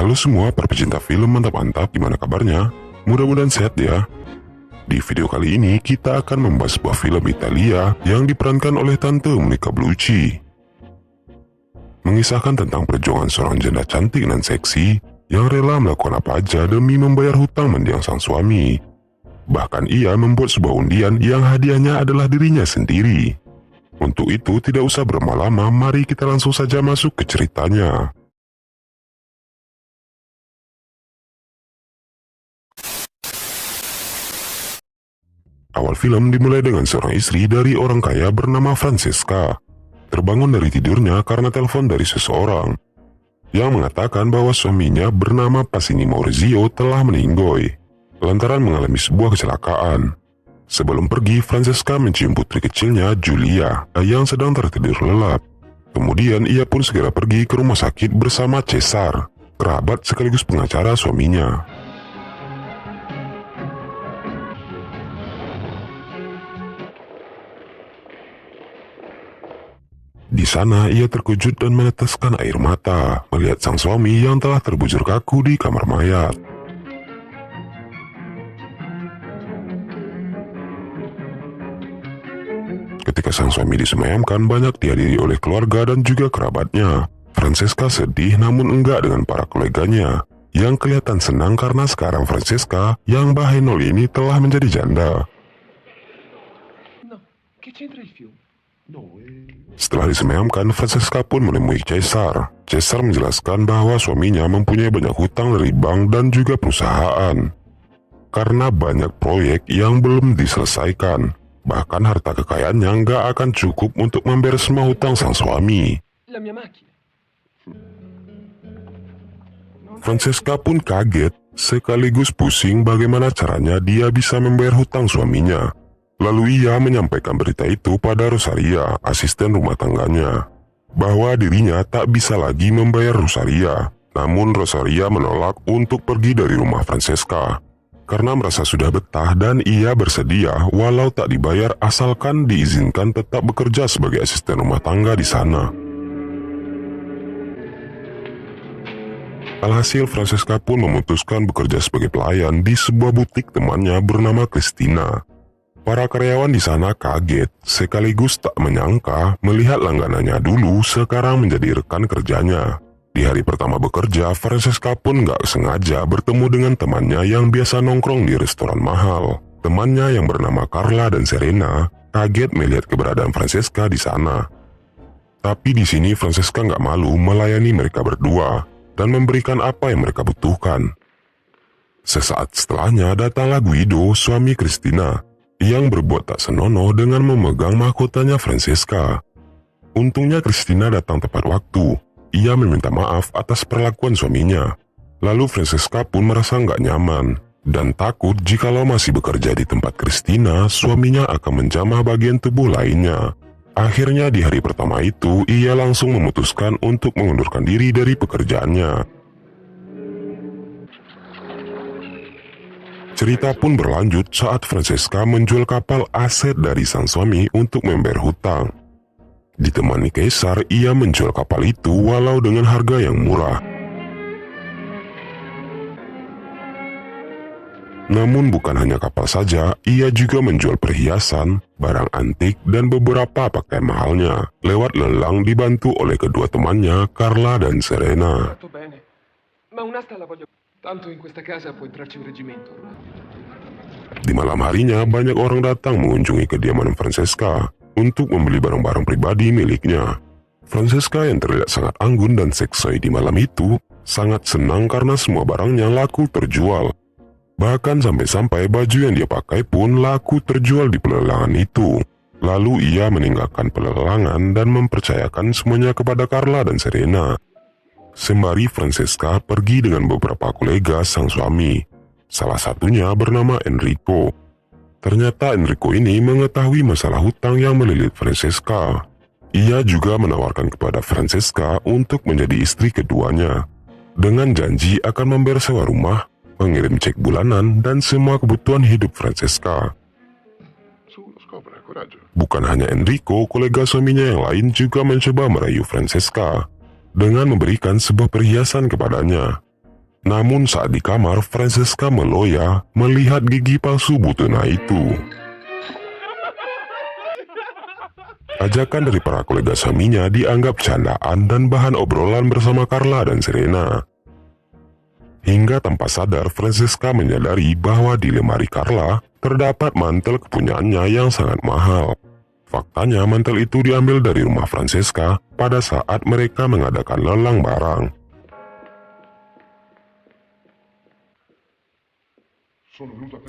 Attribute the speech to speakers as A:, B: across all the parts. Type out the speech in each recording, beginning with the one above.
A: Halo semua para pecinta film mantap-mantap, gimana kabarnya? Mudah-mudahan sehat ya. Di video kali ini kita akan membahas sebuah film Italia yang diperankan oleh Tante Monica Bellucci. Mengisahkan tentang perjuangan seorang janda cantik dan seksi yang rela melakukan apa aja demi membayar hutang mendiang sang suami. Bahkan ia membuat sebuah undian yang hadiahnya adalah dirinya sendiri. Untuk itu tidak usah berlama-lama, mari kita langsung saja masuk ke ceritanya. Awal film dimulai dengan seorang istri dari orang kaya bernama Francesca. Terbangun dari tidurnya karena telepon dari seseorang yang mengatakan bahwa suaminya bernama Pasini Maurizio telah meninggoy lantaran mengalami sebuah kecelakaan. Sebelum pergi, Francesca mencium putri kecilnya, Giulia, yang sedang tertidur lelap. Kemudian ia pun segera pergi ke rumah sakit bersama Cesar, kerabat sekaligus pengacara suaminya. Di sana ia terkejut dan meneteskan air mata melihat sang suami yang telah terbujur kaku di kamar mayat. Ketika sang suami disemayamkan, banyak dihadiri oleh keluarga dan juga kerabatnya. Francesca sedih namun enggak dengan para koleganya yang kelihatan senang karena sekarang Francesca yang bahenol ini telah menjadi janda. Setelah disemayamkan, Francesca pun menemui Cesar. Cesar menjelaskan bahwa suaminya mempunyai banyak hutang dari bank dan juga perusahaan. Karena banyak proyek yang belum diselesaikan, bahkan harta kekayaannya nggak akan cukup untuk membayar semua hutang sang suami. Francesca pun kaget, sekaligus pusing bagaimana caranya dia bisa membayar hutang suaminya. Lalu ia menyampaikan berita itu pada Rosaria, asisten rumah tangganya, bahwa dirinya tak bisa lagi membayar Rosaria. Namun Rosaria menolak untuk pergi dari rumah Francesca, karena merasa sudah betah dan ia bersedia walau tak dibayar asalkan diizinkan tetap bekerja sebagai asisten rumah tangga di sana. Alhasil Francesca pun memutuskan bekerja sebagai pelayan di sebuah butik temannya bernama Cristina. Para karyawan di sana kaget, sekaligus tak menyangka melihat langganannya dulu sekarang menjadi rekan kerjanya. Di hari pertama bekerja, Francesca pun gak sengaja bertemu dengan temannya yang biasa nongkrong di restoran mahal. Temannya yang bernama Carla dan Serena kaget melihat keberadaan Francesca di sana. Tapi di sini Francesca gak malu melayani mereka berdua dan memberikan apa yang mereka butuhkan. Sesaat setelahnya datanglah Guido, suami Cristina, yang berbuat tak senonoh dengan memegang mahkotanya Francesca. Untungnya Cristina datang tepat waktu. Ia meminta maaf atas perlakuan suaminya. Lalu Francesca pun merasa nggak nyaman dan takut jikalau masih bekerja di tempat Cristina, suaminya akan menjamah bagian tubuh lainnya. Akhirnya di hari pertama itu, ia langsung memutuskan untuk mengundurkan diri dari pekerjaannya. Cerita pun berlanjut saat Francesca menjual kapal aset dari sang suami untuk membayar hutang. Ditemani Cesar, ia menjual kapal itu walau dengan harga yang murah. Namun bukan hanya kapal saja, ia juga menjual perhiasan, barang antik, dan beberapa pakaian mahalnya lewat lelang dibantu oleh kedua temannya, Carla dan Serena. Di malam harinya, banyak orang datang mengunjungi kediaman Francesca untuk membeli barang-barang pribadi miliknya. Francesca yang terlihat sangat anggun dan seksui di malam itu, sangat senang karena semua barangnya laku terjual. Bahkan sampai-sampai baju yang dia pakai pun laku terjual di pelelangan itu. Lalu ia meninggalkan pelelangan dan mempercayakan semuanya kepada Carla dan Serena. Sembari Francesca pergi dengan beberapa kolega sang suami. Salah satunya bernama Enrico. Ternyata Enrico ini mengetahui masalah hutang yang melilit Francesca. Ia juga menawarkan kepada Francesca untuk menjadi istri keduanya, dengan janji akan membayar sewa rumah, mengirim cek bulanan, dan semua kebutuhan hidup Francesca. Bukan hanya Enrico, kolega suaminya yang lain juga mencoba merayu Francesca dengan memberikan sebuah perhiasan kepadanya. Namun saat di kamar, Francesca meloya melihat gigi palsu Butena itu. Ajakan dari para kolega suaminya dianggap candaan dan bahan obrolan bersama Carla dan Serena. Hingga tanpa sadar, Francesca menyadari bahwa di lemari Carla terdapat mantel kepunyaannya yang sangat mahal. Faktanya, mantel itu diambil dari rumah Francesca pada saat mereka mengadakan lelang barang.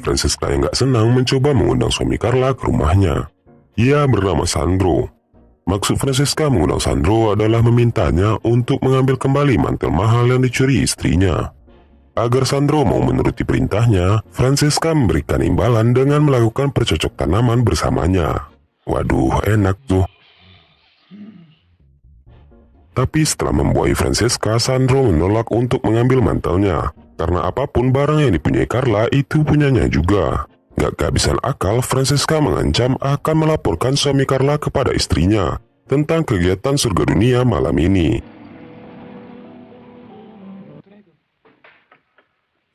A: Francesca yang gak senang mencoba mengundang suami Carla ke rumahnya. Ia bernama Sandro. Maksud Francesca mengundang Sandro adalah memintanya untuk mengambil kembali mantel mahal yang dicuri istrinya. Agar Sandro mau menuruti perintahnya, Francesca memberikan imbalan dengan melakukan percocok tanaman bersamanya. Waduh, enak tuh. Tapi setelah membuai Francesca, Sandro menolak untuk mengambil mantelnya. Karena apapun barang yang dipunyai Carla itu punyanya juga. Gak kehabisan akal, Francesca mengancam akan melaporkan suami Carla kepada istrinya tentang kegiatan surga dunia malam ini.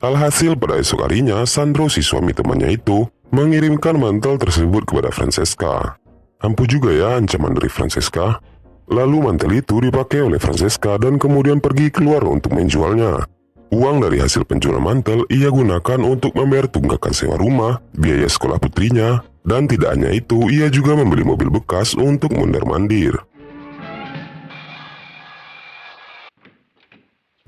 A: Alhasil pada esok harinya, Sandro si suami temannya itu mengirimkan mantel tersebut kepada Francesca. Ampuh juga ya ancaman dari Francesca. Lalu mantel itu dipakai oleh Francesca dan kemudian pergi keluar untuk menjualnya. Uang dari hasil penjualan mantel ia gunakan untuk membayar tunggakan sewa rumah, biaya sekolah putrinya, dan tidak hanya itu, ia juga membeli mobil bekas untuk mondar-mandir.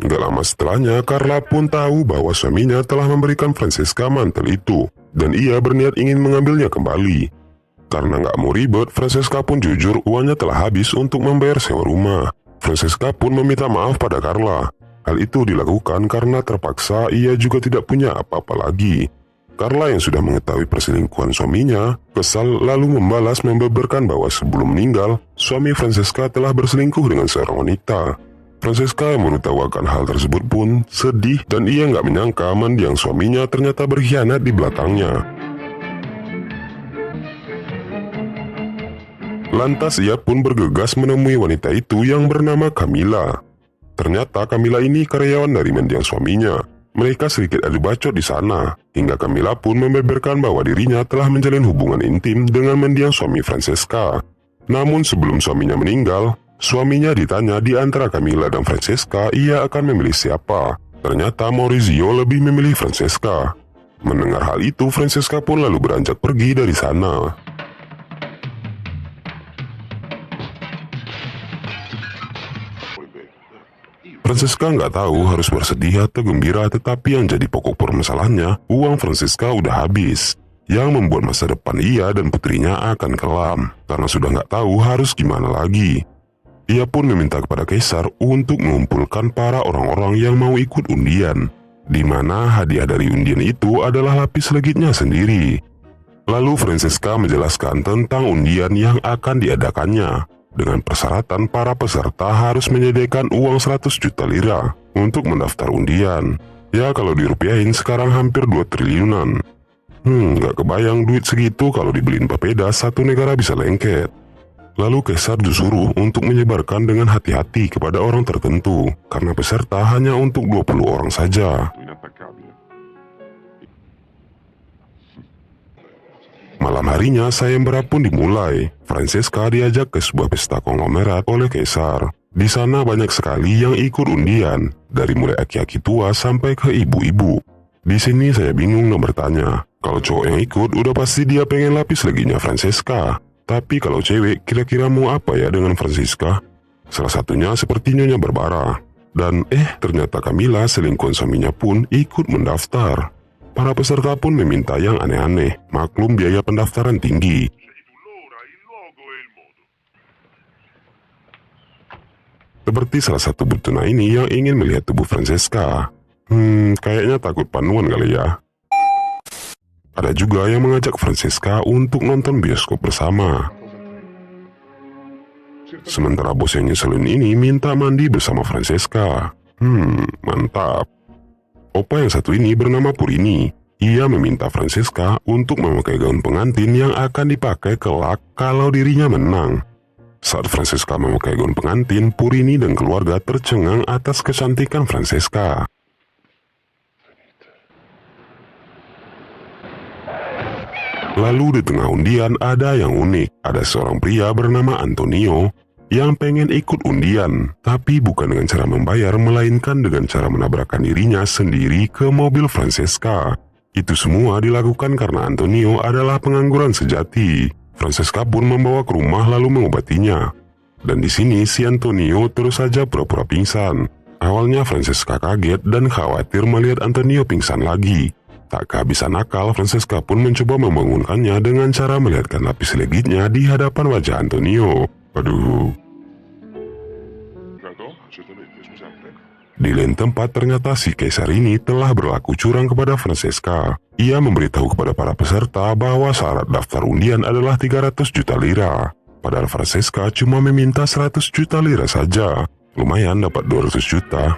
A: Gak lama setelahnya, Carla pun tahu bahwa suaminya telah memberikan Francesca mantel itu, dan ia berniat ingin mengambilnya kembali. Karena gak mau ribet, Francesca pun jujur uangnya telah habis untuk membayar sewa rumah. Francesca pun meminta maaf pada Carla. Hal itu dilakukan karena terpaksa ia juga tidak punya apa-apa lagi. Carla yang sudah mengetahui perselingkuhan suaminya, kesal lalu membalas membeberkan bahwa sebelum meninggal, suami Francesca telah berselingkuh dengan seorang wanita. Francesca yang mengetahui hal tersebut pun sedih dan ia nggak menyangka mendiang suaminya ternyata berkhianat di belakangnya. Lantas ia pun bergegas menemui wanita itu yang bernama Camilla. Ternyata Camilla ini karyawan dari mendiang suaminya. Mereka sedikit adu bacot di sana, hingga Camilla pun membeberkan bahwa dirinya telah menjalin hubungan intim dengan mendiang suami Francesca. Namun sebelum suaminya meninggal, suaminya ditanya di antara Camilla dan Francesca ia akan memilih siapa. Ternyata Maurizio lebih memilih Francesca. Mendengar hal itu, Francesca pun lalu beranjak pergi dari sana. Francesca nggak tahu harus bersedih atau gembira, tetapi yang jadi pokok permasalahannya, uang Francesca udah habis. Yang membuat masa depan ia dan putrinya akan kelam, karena sudah nggak tahu harus gimana lagi. Ia pun meminta kepada Kaisar untuk mengumpulkan para orang-orang yang mau ikut undian, di mana hadiah dari undian itu adalah lapis legitnya sendiri. Lalu Francesca menjelaskan tentang undian yang akan diadakannya, dengan persyaratan para peserta harus menyediakan uang 100 juta lira untuk mendaftar undian. Ya kalau dirupiahin sekarang hampir 2 triliunan. Gak kebayang duit segitu kalau dibeliin papeda satu negara bisa lengket. Lalu Kaisar disuruh untuk menyebarkan dengan hati-hati kepada orang tertentu, karena peserta hanya untuk 20 orang saja. Malam harinya sayembara pun dimulai. Francesca diajak ke sebuah pesta konglomerat oleh Kaisar. Di sana banyak sekali yang ikut undian, dari mulai aki-aki tua sampai ke ibu-ibu. Di sini saya bingung dan bertanya, kalau cowok yang ikut udah pasti dia pengen lapis leginya Francesca. Tapi kalau cewek kira-kira mau apa ya dengan Francesca? Salah satunya seperti Nyonya Barbara. Dan ternyata Camilla selingkuhan suaminya pun ikut mendaftar. Para peserta pun meminta yang aneh-aneh, maklum biaya pendaftaran tinggi. Seperti salah satu Butena ini yang ingin melihat tubuh Francesca. Kayaknya takut panuan kali ya. Ada juga yang mengajak Francesca untuk nonton bioskop bersama. Sementara bos yang nyeselin ini minta mandi bersama Francesca. Mantap. Opa yang satu ini bernama Purini. Ia meminta Francesca untuk memakai gaun pengantin yang akan dipakai kelak kalau dirinya menang. Saat Francesca memakai gaun pengantin, Purini dan keluarga tercengang atas kecantikan Francesca. Lalu di tengah undian ada yang unik. Ada seorang pria bernama Antonio yang pengen ikut undian, tapi bukan dengan cara membayar, melainkan dengan cara menabrakkan dirinya sendiri ke mobil Francesca. Itu semua dilakukan karena Antonio adalah pengangguran sejati. Francesca pun membawa ke rumah lalu mengobatinya. Dan di sini si Antonio terus saja pura-pura pingsan. Awalnya Francesca kaget dan khawatir melihat Antonio pingsan lagi. Tak kehabisan akal, Francesca pun mencoba membangunkannya dengan cara melihatkan lapis legitnya di hadapan wajah Antonio. Aduh. Di lain tempat, ternyata si Kaisar ini telah berlaku curang kepada Francesca. Ia memberitahu kepada para peserta bahwa syarat daftar undian adalah 300 juta lira. Padahal Francesca cuma meminta 100 juta lira saja. Lumayan dapat 200 juta.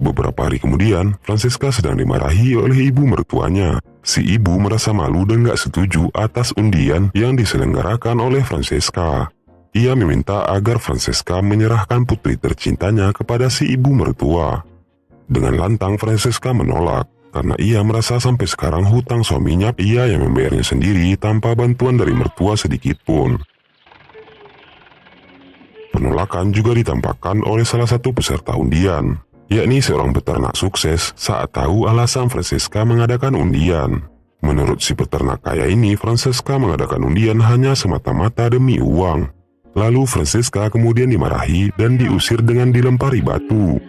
A: Beberapa hari kemudian, Francesca sedang dimarahi oleh ibu mertuanya. Si ibu merasa malu dan gak setuju atas undian yang diselenggarakan oleh Francesca. Ia meminta agar Francesca menyerahkan putri tercintanya kepada si ibu mertua. Dengan lantang Francesca menolak, karena ia merasa sampai sekarang hutang suaminya ia yang membayarnya sendiri tanpa bantuan dari mertua sedikitpun. Penolakan juga ditampakkan oleh salah satu peserta undian, yakni seorang peternak sukses saat tahu alasan Francesca mengadakan undian. Menurut si peternak kaya ini, Francesca mengadakan undian hanya semata-mata demi uang. Lalu Francesca kemudian dimarahi dan diusir dengan dilempari batu.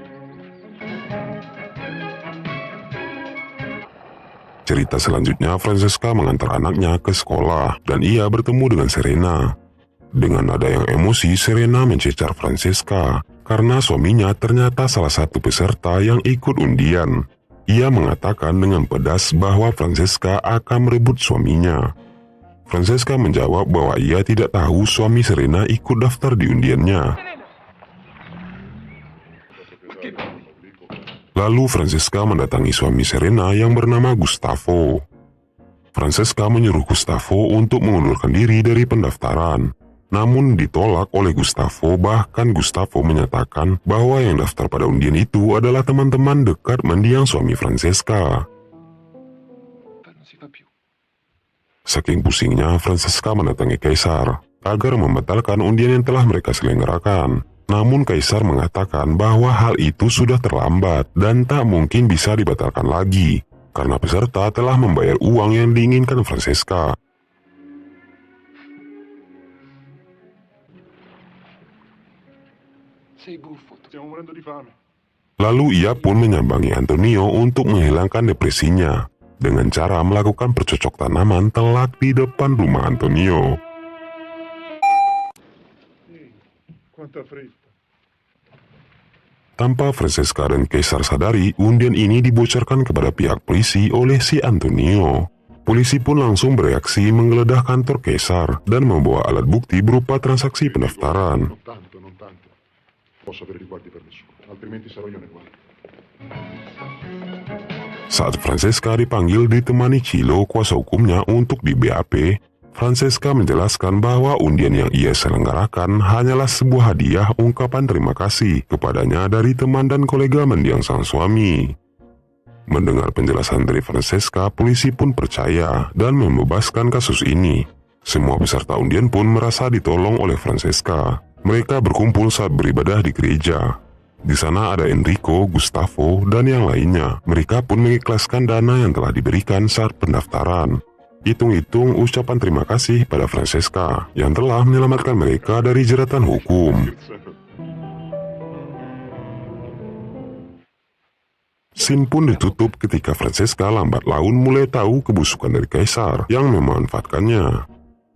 A: Cerita selanjutnya, Francesca mengantar anaknya ke sekolah dan ia bertemu dengan Serena. Dengan nada yang emosi, Serena mencecar Francesca karena suaminya ternyata salah satu peserta yang ikut undian. Ia mengatakan dengan pedas bahwa Francesca akan merebut suaminya. Francesca menjawab bahwa ia tidak tahu suami Serena ikut daftar di undiannya. Lalu Francesca mendatangi suami Serena yang bernama Gustavo. Francesca menyuruh Gustavo untuk mengundurkan diri dari pendaftaran. Namun ditolak oleh Gustavo, bahkan Gustavo menyatakan bahwa yang daftar pada undian itu adalah teman-teman dekat mendiang suami Francesca. Saking pusingnya, Francesca mendatangi Kaisar agar membatalkan undian yang telah mereka selenggarakan. Namun Kaisar mengatakan bahwa hal itu sudah terlambat dan tak mungkin bisa dibatalkan lagi, karena peserta telah membayar uang yang diinginkan Francesca. Lalu ia pun menyambangi Antonio untuk menghilangkan depresinya dengan cara melakukan bercocok tanaman telak di depan rumah Antonio. Tanpa Francesca dan Kaisar sadari, undian ini dibocorkan kepada pihak polisi oleh si Antonio. Polisi pun langsung bereaksi menggeledah kantor Kaisar dan membawa alat bukti berupa transaksi pendaftaran. Saat Francesca dipanggil ditemani Cilo, kuasa hukumnya, untuk di BAP, Francesca menjelaskan bahwa undian yang ia selenggarakan hanyalah sebuah hadiah ungkapan terima kasih kepadanya dari teman dan kolega mendiang sang suami. Mendengar penjelasan dari Francesca, polisi pun percaya dan membebaskan kasus ini. Semua peserta undian pun merasa ditolong oleh Francesca. Mereka berkumpul saat beribadah di gereja. Di sana ada Enrico, Gustavo, dan yang lainnya. Mereka pun mengikhlaskan dana yang telah diberikan saat pendaftaran. Hitung-hitung ucapan terima kasih pada Francesca yang telah menyelamatkan mereka dari jeratan hukum. Scene pun ditutup ketika Francesca lambat laun mulai tahu kebusukan dari Kaisar yang memanfaatkannya.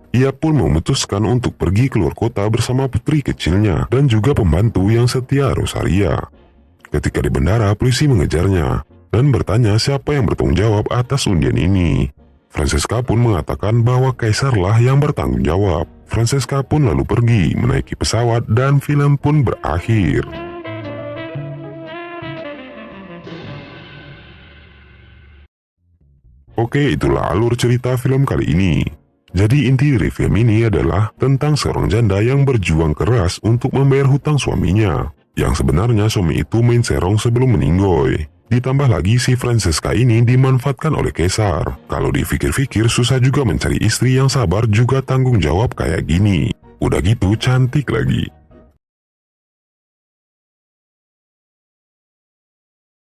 A: Ia pun memutuskan untuk pergi keluar kota bersama putri kecilnya dan juga pembantu yang setia, Rosaria. Ketika di bandara, polisi mengejarnya dan bertanya siapa yang bertanggung jawab atas undian ini. Francesca pun mengatakan bahwa Kaisarlah yang bertanggung jawab. Francesca pun lalu pergi menaiki pesawat dan film pun berakhir. Oke, itulah alur cerita film kali ini. Jadi inti dari film ini adalah tentang seorang janda yang berjuang keras untuk membayar hutang suaminya. Yang sebenarnya suami itu main serong sebelum meninggoy. Ditambah lagi si Francesca ini dimanfaatkan oleh Caesar. Kalau dipikir-pikir susah juga mencari istri yang sabar juga tanggung jawab kayak gini. Udah gitu cantik lagi.